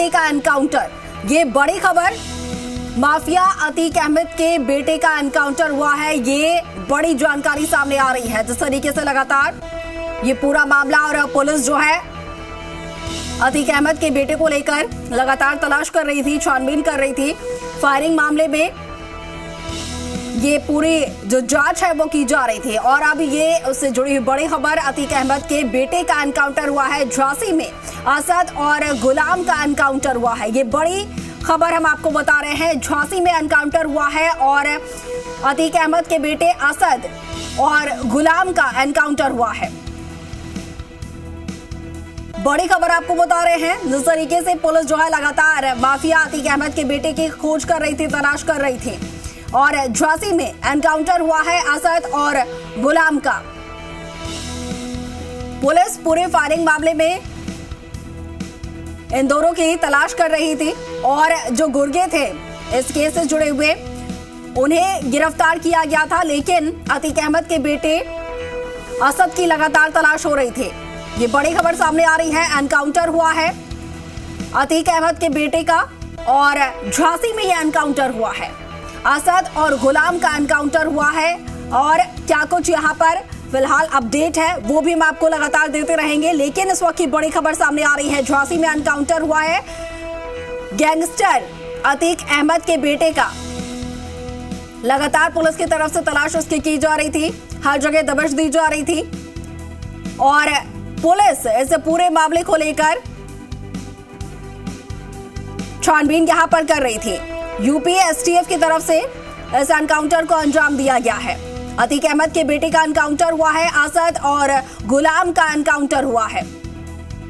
बेटे का एनकाउंटर। ये बड़ी खबर, माफिया अतीक अहमद के बेटे का एनकाउंटर हुआ है। ये बड़ी जानकारी सामने आ रही है। जिस तरीके से लगातार ये पूरा मामला और पुलिस जो है अतीक अहमद के बेटे को लेकर लगातार तलाश कर रही थी, छानबीन कर रही थी। फायरिंग मामले में ये पूरी जो जांच है वो की जा रही थी। और अब ये उससे जुड़ी हुई बड़ी खबर, अतीक अहमद के बेटे का एनकाउंटर हुआ है। झांसी में असद और गुलाम का एनकाउंटर हुआ है। ये बड़ी खबर हम आपको बता रहे हैं। झांसी में एनकाउंटर हुआ है और अतीक अहमद के बेटे असद और गुलाम का एनकाउंटर हुआ है। बड़ी खबर आपको बता रहे हैं। जिस तरीके से पुलिस जो है लगातार माफिया अतीक अहमद के बेटे की खोज कर रही थी, तलाश कर रही थी, और झांसी में एनकाउंटर हुआ है असद और गुलाम का। पुलिस पूरे फायरिंग मामले में इन दोनों की तलाश कर रही थी और जो गुर्गे थे इस केस से जुड़े हुए, उन्हें गिरफ्तार किया गया था। लेकिन अतीक अहमद के बेटे असद की लगातार तलाश हो रही थी। ये बड़ी खबर सामने आ रही है। एनकाउंटर हुआ है अतीक अहमद के बेटे का और झांसी में यह एनकाउंटर हुआ है। असद और गुलाम का एनकाउंटर हुआ है और क्या कुछ यहाँ पर फिलहाल अपडेट है वो भी हम आपको लगातार देते रहेंगे। लेकिन इस वक्त की बड़ी खबर सामने आ रही है। झांसी में एनकाउंटर हुआ है। गैंगस्टर अतीक अहमद के बेटे का लगातार पुलिस की तरफ से तलाश उसकी की जा रही थी, हर जगह दबिश दी जा रही थी और पुलिस इस पूरे मामले को लेकर छानबीन यहां पर कर रही थी। यूपी एसटीएफ की तरफ से इस एनकाउंटर को अंजाम दिया गया है। अतीक अहमद के बेटे का एनकाउंटर हुआ है। असद और गुलाम का एनकाउंटर हुआ है।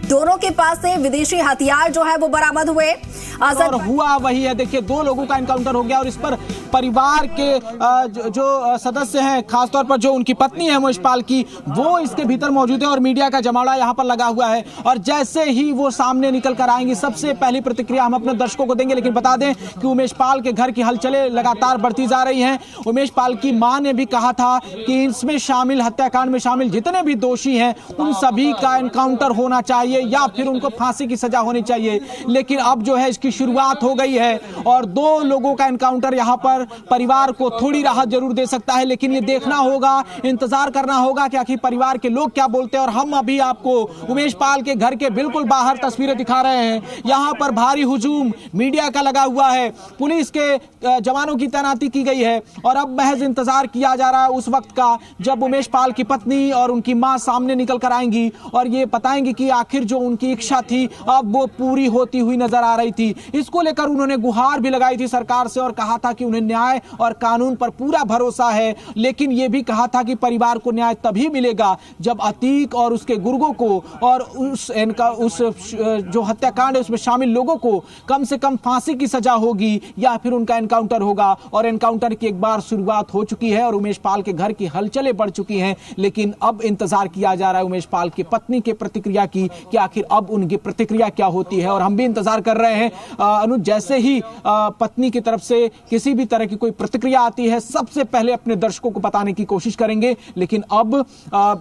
दोनों के पास से विदेशी हथियार जो है वो बरामद हुए। और हुआ वही है, देखिए 2 लोगों का एनकाउंटर हो गया और इस पर परिवार के जो सदस्य हैं, खासतौर पर जो उनकी पत्नी है उमेशपाल की, वो इसके भीतर मौजूद है और मीडिया का जमावड़ा यहाँ पर लगा हुआ है। और जैसे ही वो सामने निकल कर आएंगी, सबसे पहली प्रतिक्रिया हम अपने दर्शकों को देंगे। लेकिन बता दें कि उमेशपाल के घर की हलचलें लगातार बढ़ती जा रही हैं। उमेशपाल की मां ने भी कहा था कि इसमें शामिल, हत्याकांड में शामिल जितने भी दोषी हैं उन सभी का एनकाउंटर होना चाहिए या फिर उनको फांसी की सजा होनी चाहिए। लेकिन अब जो है इसकी शुरुआत हो गई है और 2 लोगों का एनकाउंटर यहां पर परिवार को थोड़ी राहत जरूर दे सकता है। लेकिन ये देखना होगा, इंतजार करना होगा कि आखिर परिवार के लोग क्या बोलते हैं। और हम अभी आपको उमेशपाल के घर के बिल्कुल बाहर तस्वीरें दिखा रहे हैं। यहां पर भारी हुजूम मीडिया का लगा हुआ है, पुलिस के जवानों की तैनाती की गई है और अब महज इंतजार किया जा रहा है उस वक्त का जब उमेशपाल की पत्नी और उनकी मां सामने निकल कर आएंगी और ये बताएंगी कि आखिर जो उनकी इच्छा थी अब वो पूरी होती हुई नजर आ रही थी। इसको लेकर उन्होंने गुहार भी लगाई थी सरकार से और कहा था कि उन्हें न्याय और कानून पर पूरा भरोसा है। लेकिन यह भी कहा था कि परिवार को न्याय तभी मिलेगा जब अतीक और उसके गुर्गों को और उस जो हत्याकांड है उसमें शामिल लोगों को कम से कम फांसी की सजा होगी या फिर उनका एनकाउंटर होगा। और एनकाउंटर की एक बार शुरुआत हो चुकी है और उमेशपाल के घर की हलचलें बढ़ चुकी हैं। लेकिन अब इंतजार किया जा रहा है उमेशपाल की पत्नी के प्रतिक्रिया की कि आखिर अब उनकी प्रतिक्रिया क्या होती है। और हम भी इंतजार कर रहे हैं अनुज, जैसे ही पत्नी की तरफ से किसी भी तरह की कोई प्रतिक्रिया आती है सबसे पहले अपने दर्शकों को बताने की कोशिश करेंगे। लेकिन अब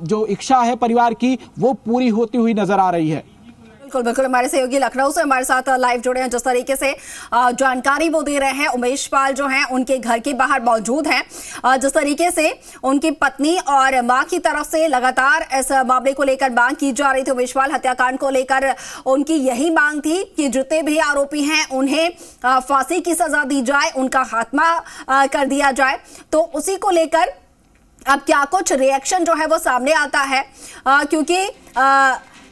जो इच्छा है परिवार की वो पूरी होती हुई नजर आ रही है। बिल्कुल बिल्कुल, हमारे सहयोगी लखनऊ से हमारे साथ लाइव जुड़े हैं। जिस तरीके से जानकारी वो दे रहे हैं, उमेशपाल जो हैं उनके घर के बाहर मौजूद हैं। जिस तरीके से उनकी पत्नी और मां की तरफ से लगातार इस मामले को लेकर मांग की जा रही थी। उमेशपाल हत्याकांड को लेकर उनकी यही मांग थी कि जितने भी आरोपी हैं उन्हें फांसी की सजा दी जाए, उनका खात्मा कर दिया जाए। तो उसी को लेकर अब क्या कुछ रिएक्शन जो है वो सामने आता है, क्योंकि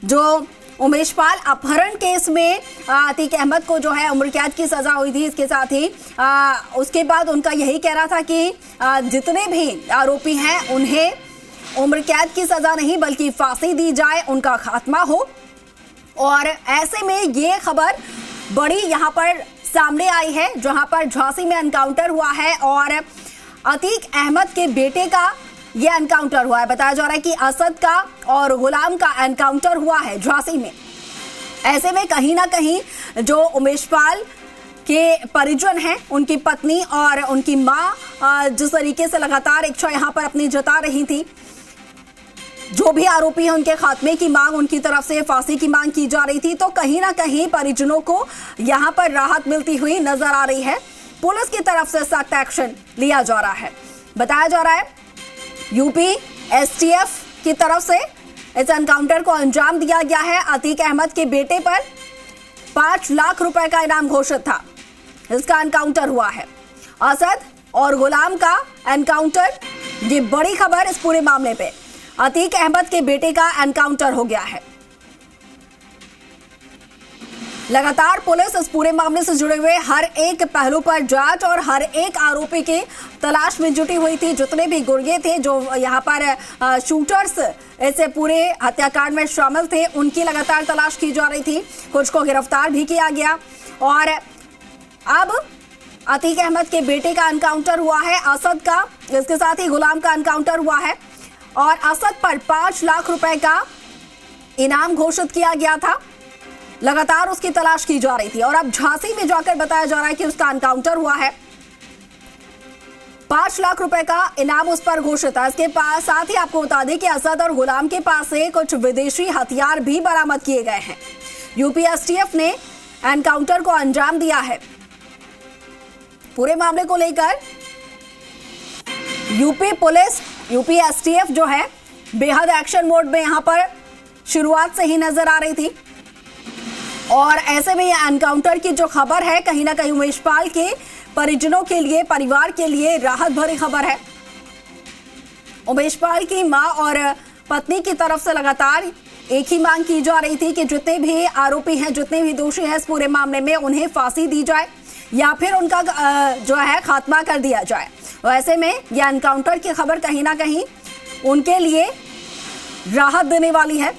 जो उमेशपाल अपहरण केस में अतीक अहमद को जो है उम्र कैद की सजा हुई थी, इसके साथ ही उसके बाद उनका यही कहना था कि जितने भी आरोपी हैं उन्हें उम्र कैद की सजा नहीं बल्कि फांसी दी जाए, उनका खात्मा हो। और ऐसे में ये खबर बड़ी यहाँ पर सामने आई है जहां पर झांसी में एनकाउंटर हुआ है और अतीक अहमद के बेटे का यह एनकाउंटर हुआ है। बताया जा रहा है कि असद का और गुलाम का एनकाउंटर हुआ है झांसी में। ऐसे में कहीं ना कहीं जो उमेशपाल के परिजन हैं, उनकी पत्नी और उनकी मां जिस तरीके से लगातार इच्छा यहां पर अपनी जता रही थी, जो भी आरोपी हैं उनके खात्मे की मांग, उनकी तरफ से फांसी की मांग की जा रही थी। तो कहीं ना कहीं परिजनों को यहां पर राहत मिलती हुई नजर आ रही है। पुलिस की तरफ से सख्त एक्शन लिया जा रहा है। बताया जा रहा है यूपी एसटीएफ की तरफ से इस एनकाउंटर को अंजाम दिया गया है। अतीक अहमद के बेटे पर 5 लाख रुपए का इनाम घोषित था। इसका एनकाउंटर हुआ है। असद और गुलाम का एनकाउंटर, ये बड़ी खबर इस पूरे मामले पे। अतीक अहमद के बेटे का एनकाउंटर हो गया है। लगातार पुलिस इस पूरे मामले से जुड़े हुए हर एक पहलू पर जांच और हर एक आरोपी की तलाश में जुटी हुई थी। जितने भी गुर्गे थे जो यहां पर शूटर्स ऐसे पूरे हत्याकांड में शामिल थे, उनकी लगातार तलाश की जा रही थी। कुछ को गिरफ्तार भी किया गया और अब अतीक अहमद के बेटे का एनकाउंटर हुआ है, असद का, इसके साथ ही गुलाम का एनकाउंटर हुआ है और असद पर 5 लाख रुपए का इनाम घोषित किया गया था। लगातार उसकी तलाश की जा रही थी और अब झांसी में जाकर बताया जा रहा है कि उसका एनकाउंटर हुआ है। 5 लाख रुपए का इनाम उस पर घोषित है। इसके पास साथ ही आपको बता दें कि असद और गुलाम के पास से कुछ विदेशी हथियार भी बरामद किए गए हैं। यूपी एसटीएफ ने एनकाउंटर को अंजाम दिया है। पूरे मामले को लेकर यूपी पुलिस, यूपी एसटीएफ जो है बेहद एक्शन मोड में यहां पर शुरुआत से ही नजर आ रही थी और ऐसे में यह एनकाउंटर की जो खबर है कहीं ना कहीं उमेश पाल के परिजनों के लिए, परिवार के लिए राहत भरी खबर है। उमेश पाल की मां और पत्नी की तरफ से लगातार एक ही मांग की जा रही थी कि जितने भी आरोपी हैं, जितने भी दोषी हैं इस पूरे मामले में, उन्हें फांसी दी जाए या फिर उनका जो है खात्मा कर दिया जाए। वैसे में यह एनकाउंटर की खबर कहीं ना कहीं उनके लिए राहत देने वाली है।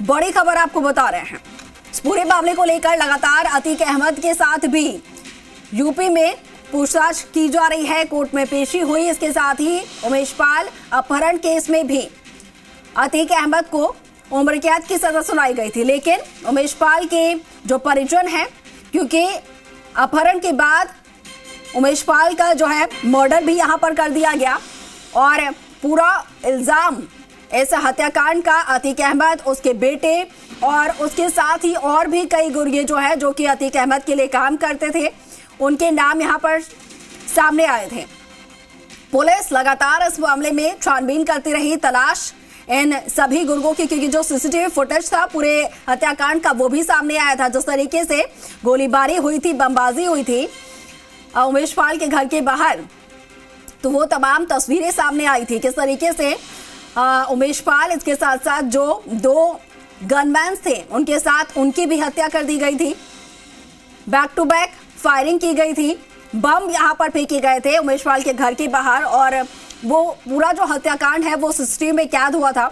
बड़ी खबर आपको बता रहे हैं। इस पूरे मामले को लेकर लगातार अतीक अहमद के साथ भी यूपी में पूछताछ की जा रही है, कोर्ट में पेशी हुई। इसके साथ ही उमेश पाल अपहरण केस में भी अतीक अहमद को उम्र कैद की सजा सुनाई गई थी, लेकिन उमेश पाल के जो परिजन हैं, क्योंकि अपहरण के बाद उमेश पाल का जो है मर्डर भी यहां पर कर दिया गया और पूरा इल्जाम इस हत्याकांड का अतीक अहमद, उसके बेटे और उसके साथ ही और भी कई गुर्गे जो है जो कि अतीक अहमद के लिए काम करते थे, उनके नाम यहां पर सामने आए थे। पुलिस लगातार इस मामले में छानबीन करती रही, तलाश इन सभी गुर्गों की, क्योंकि जो सीसीटीवी फुटेज था पूरे हत्याकांड का वो भी सामने आया था। जिस तरीके से गोलीबारी हुई थी, बमबाजी हुई थी उमेश पाल के घर के बाहर, तो वो तमाम तस्वीरें सामने आई थी। किस तरीके से उमेश पाल, इसके साथ साथ जो 2 गनमैन्स थे उनके साथ उनकी भी हत्या कर दी गई थी। बैक टू बैक फायरिंग की गई थी, बम यहां पर फेंके गए थे उमेश पाल के घर के बाहर और वो पूरा जो हत्याकांड है वो सीसीटीवी में कैद हुआ था।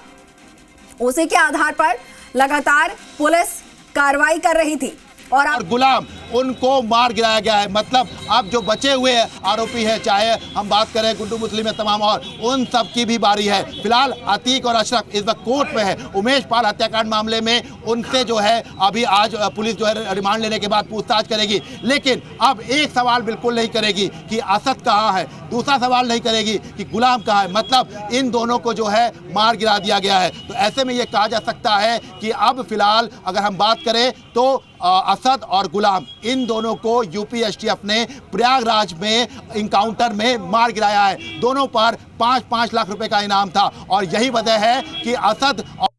उसी के आधार पर लगातार पुलिस कार्रवाई कर रही थी और गुलाम उनको मार गिराया गया है। मतलब अब जो बचे हुए आरोपी हैं, चाहे हम बात करें गुड्डू मुस्लिम है, तमाम और उन सब की भी बारी है। फिलहाल अतीक और अशरफ इस वक्त कोर्ट में है। उमेश पाल हत्याकांड मामले में उनसे जो है अभी आज पुलिस जो है रिमांड लेने के बाद पूछताछ करेगी, लेकिन अब एक सवाल बिल्कुल नहीं करेगी कि असद कहाँ है, दूसरा सवाल नहीं करेगी कि गुलाम कहाँ है। मतलब इन दोनों को जो है मार गिरा दिया गया है। तो ऐसे में ये कहा जा सकता है कि अब फिलहाल अगर हम बात करें तो असद और गुलाम, इन दोनों को यूपी एसटीएफ ने प्रयागराज में इनकाउंटर में मार गिराया है। दोनों पर 5-5 लाख रुपए का इनाम था और यही वजह है कि असद और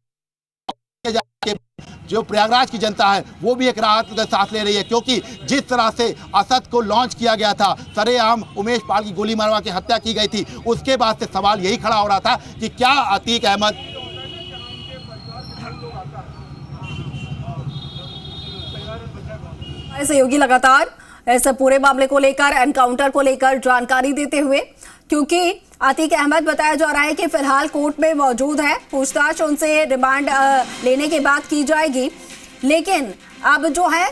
जो प्रयागराज की जनता है वो भी एक राहत का सांस ले रही है, क्योंकि जिस तरह से असद को लॉन्च किया गया था, सरेआम उमेश पाल की गोली मारवा के हत्या की गई थी, उसके बाद से सवाल यही खड़ा हो रहा था कि क्या अतीक अहमद सहयोगी लगातार इस पूरे मामले को लेकर, एनकाउंटर को लेकर जानकारी देते हुए, क्योंकि अतीक अहमद बताया जा रहा है कि फिलहाल कोर्ट में मौजूद है, पूछताछ उनसे रिमांड लेने के बाद की जाएगी। लेकिन अब जो है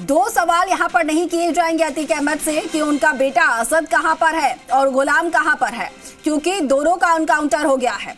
2 सवाल यहां पर नहीं किए जाएंगे अतीक अहमद से कि उनका बेटा असद कहां पर है और गुलाम कहां पर है, क्योंकि दोनों का एनकाउंटर हो गया है।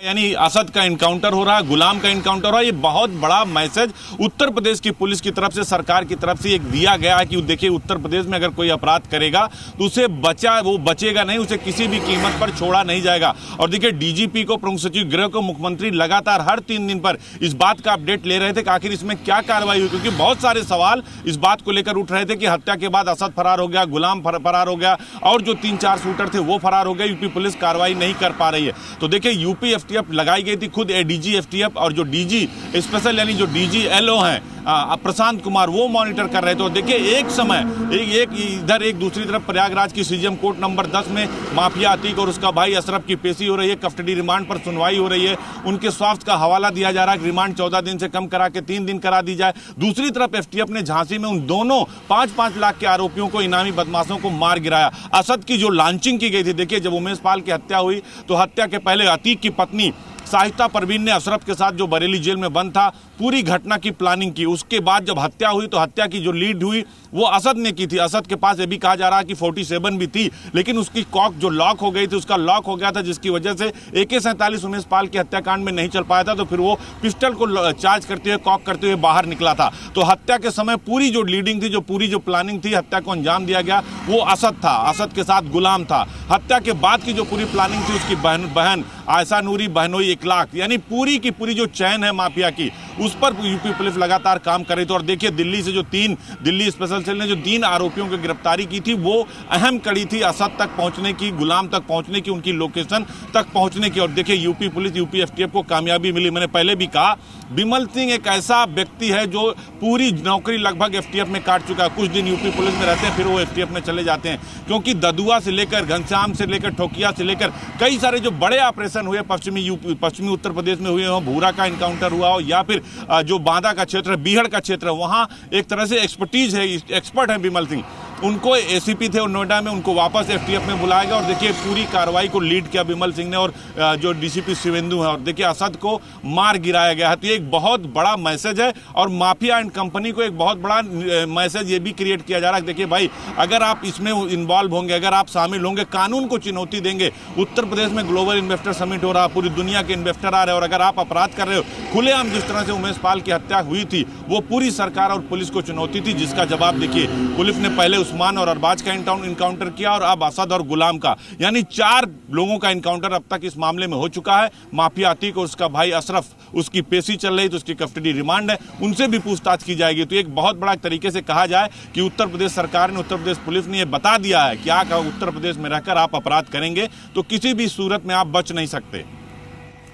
यानी असद का इनकाउंटर हो रहा है, गुलाम का इनकाउंटर हो रहा है। ये बहुत बड़ा मैसेज उत्तर प्रदेश की पुलिस की तरफ से, सरकार की तरफ से एक दिया गया है कि देखिए उत्तर प्रदेश में अगर कोई अपराध करेगा तो उसे वो बचेगा नहीं, उसे किसी भी कीमत पर छोड़ा नहीं जाएगा। और देखिए डीजीपी को, प्रमुख सचिव गृह को मुख्यमंत्री लगातार हर 3 दिन पर इस बात का अपडेट ले रहे थे कि आखिर इसमें क्या कार्रवाई हुई, क्योंकि बहुत सारे सवाल इस बात को लेकर उठ रहे थे कि हत्या के बाद असद फरार हो गया, गुलाम फरार हो गया और जो 3-4 शूटर थे वो फरार हो गए। यूपी पुलिस कार्रवाई नहीं कर पा रही है। तो देखिए यूपी एफटीएफ लगाई गई थी, खुद एडीजी एफटीएफ और जो डीजी स्पेशल यानी जो डीजी एलओ हैं प्रशांत कुमार, वो मॉनिटर कर रहे थे। और देखिए एक समय इधर एक दूसरी तरफ प्रयागराज की सीजीएम कोर्ट नंबर 10 में माफिया अतीक और उसका भाई अशरफ की पेशी हो रही है, कस्टडी रिमांड पर सुनवाई हो रही है, उनके स्वास्थ्य का हवाला दिया जा रहा है कि रिमांड 14 दिन से कम करा के 3 दिन करा दी जाए। दूसरी तरफ एफटीएफ ने झांसी में उन दोनों 5-5 लाख के आरोपियों को, इनामी बदमाशों को मार गिराया। असद की जो लॉन्चिंग की गई थी, देखिए जब उमेश पाल की हत्या हुई तो हत्या के पहले अतीक की पत्नी शाहिस्ता परवीन ने अशरफ के साथ, जो बरेली जेल में बंद था, पूरी घटना की प्लानिंग की। उसके बाद जब हत्या हुई तो हत्या की जो लीड हुई वो असद ने की थी। असद के पास ये भी कहा जा रहा है कि 47 भी थी, लेकिन उसकी कॉक जो लॉक हो गई थी, उसका लॉक हो गया था, जिसकी वजह से AK-47 उमेश पाल के हत्याकांड में नहीं चल पाया था। तो फिर वो पिस्टल को चार्ज करते हुए, कॉक करते हुए बाहर निकला था। तो हत्या के समय पूरी जो लीडिंग थी, जो पूरी जो प्लानिंग थी, हत्या को अंजाम दिया गया, वो असद था। असद के साथ गुलाम था। हत्या के बाद की जो पूरी प्लानिंग थी, उसकी बहन आयशा नूरी, बहनोई इखलाक, यानी पूरी की पूरी जो चैन है माफिया की, उस पर यूपी पुलिस लगातार काम कर रही थी। और देखिए दिल्ली से जो दिल्ली स्पेशल सेल ने जो 3 आरोपियों की गिरफ्तारी की थी, वो अहम कड़ी थी असद तक पहुंचने की, गुलाम तक पहुंचने की, उनकी लोकेशन तक पहुंचने की। और देखिए यूपी पुलिस, यूपी एफटीएफ को कामयाबी मिली। मैंने पहले भी कहा, विमल सिंह एक ऐसा व्यक्ति है जो पूरी नौकरी लगभग एफटीएफ में काट चुका है। कुछ दिन यूपी पुलिस में रहते हैं, फिर वो एफटीएफ में चले जाते हैं, क्योंकि ददुआ से लेकर, घनश्याम से लेकर, ठोकिया से लेकर कई सारे जो बड़े ऑपरेशन हुए पश्चिमी उत्तर प्रदेश में हुए हो, भूरा का इनकाउंटर हुआ हो, या फिर जो बांदा का क्षेत्र है, बीहड़ का क्षेत्र है, वहाँ एक तरह से एक्सपर्टीज है, एक्सपर्ट है विमल सिंह। उनको एसीपी थे और नोएडा में, उनको वापस एफटीएफ में बुलाया गया। और देखिए पूरी कार्रवाई को लीड किया विमल सिंह ने और जो डीसीपी शिवेंदु है। और देखिए असद को मार गिराया गया है। तो ये एक बहुत बड़ा मैसेज है और माफिया एंड कंपनी को एक बहुत बड़ा मैसेज ये भी क्रिएट किया जा रहा है। देखिए भाई, अगर आप इसमें इन्वॉल्व होंगे, अगर आप शामिल होंगे, कानून को चुनौती देंगे। उत्तर प्रदेश में ग्लोबल इन्वेस्टर समिट हो रहा है, पूरी दुनिया के इन्वेस्टर आ रहे हैं, और अगर आप अपराध कर रहे हो, खुलेआम जिस तरह से उमेश पाल की हत्या हुई थी, वो पूरी सरकार और पुलिस को चुनौती थी, जिसका जवाब देखिए पुलिस ने पहले उस्मान और अरबाज का इनकाउंटर किया और अब असद और गुलाम का, यानी 4 लोगों का इनकाउंटर अब तक इस मामले में हो चुका है। माफिया अतीक और उसका भाई अशरफ, उसकी पेशी चल रही, तो उसकी कस्टडी रिमांड है, उनसे भी पूछताछ की जाएगी। तो एक बहुत बड़ा तरीके से कहा जाए कि उत्तर प्रदेश सरकार ने, उत्तर प्रदेश पुलिस ने यह बता दिया है कि आप उत्तर प्रदेश में रहकर आप अपराध करेंगे तो किसी भी सूरत में आप बच नहीं सकते।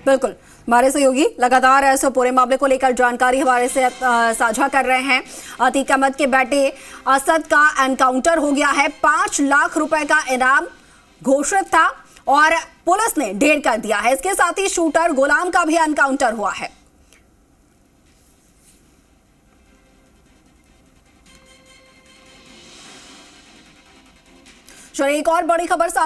बिल्कुल, हमारे सहयोगी लगातार इस पूरे मामले को लेकर जानकारी हमारे से साझा कर रहे हैं। अतीक अहमद के बेटे असद का एनकाउंटर हो गया है, 5 लाख रुपए का इनाम घोषित था और पुलिस ने ढेर कर दिया है। इसके साथ ही शूटर गुलाम का भी एनकाउंटर हुआ है। चलिए एक और बड़ी खबर सामने